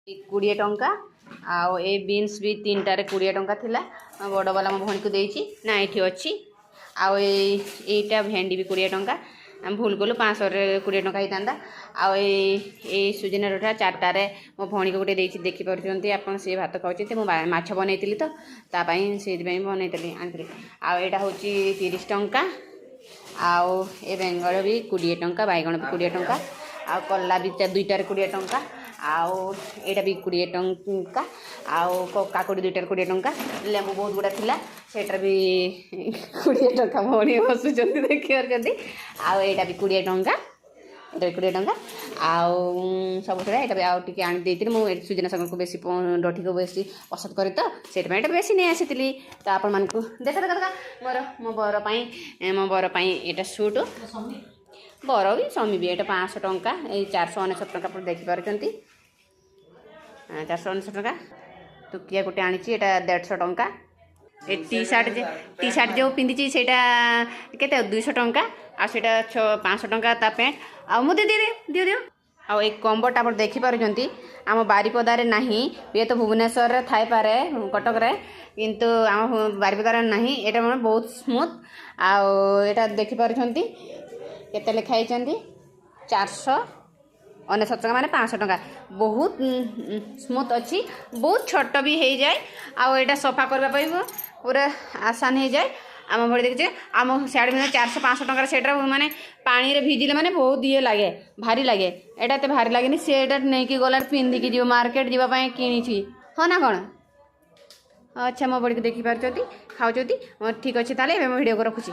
20 टंका आउ ए बीन्स भी 3टारे 20 टंका थिला बड़ वाला मो भणी को देइछि ना एठी अछि आउ एटा भेंडी भी 20 टंका हम भूल गलु 500 रे 20 टंका हितांदा आउ ए सुजना रोटा 4टारे मो भणी को गोटे देइछि देखि परछन्ती आपन से भात खाउछि मो माछ बनैतिली तो ता पई से पई बनैतिली आनतिली आउ एटा होछि 30 टंका आउ ए बेंगळ भी 20 टंका बैगण भी 20 टंका आउ कल्ला भी 2टारे 20 टंका आउ एटा भी 20 टंका आउ काकुड़ी 2टारे 20 टंका लेंबू बहुत गुड़ा थिला सेटर भी 20 टंका भणी हसुचंती देखि परछन्ती आउ एटा भी 20 टंका एटा 20 टंका आउ सब थोड़ा एटा भी आउ टिके आनि देतिली मु सुजना सागर को बेसी डठी को बेसी पसंद करे तो सेट में एटा बेसी नै आसीतिली तो आपन मन को देखा देखा मो बर पई एटा सूट बर भी समी भी एटा 500 टंका ए 499 टंका पर देखि परछन्ती 499 टंका टुकिया गोटे आनी एटा 150 टंका ए टी शर्ट जो पिंदी सेटा केते 200 टंका आ सेटा 500 टंका ता पैंट आ मु दे दियो आ एक कॉम्बोटा पर देखि परछन्ती आम बारिपदार नाही ये तो भुवनेश्वर रे थाई पारे कटक रे किंतु आम बारिपदार नाही एटा मन बहुत स्मूथ आ एटा देखि परछन्ती केते लिखाई 499 टंका माने 500 टंका बहुत स्मूथ अच्छी बहुत छोट भी हो जाए आउ एटा सफा करबा पूरा आसान हो जाए आम भड़ी देखिए आम सियाड़े भी 400-500 टंका सेटा माने पानी रे भिजिले माने बहुत ये लगे भारी लगे एटा ते भारी लगे सेटा नहीं कि गला पिंधिकी जीव मार्केट जीवाई किणी हाँ ना कौन अच्छा मो बड़ी को देखी पार्टी खाऊँ ठीक अच्छे ताले भिडियो को रखुची।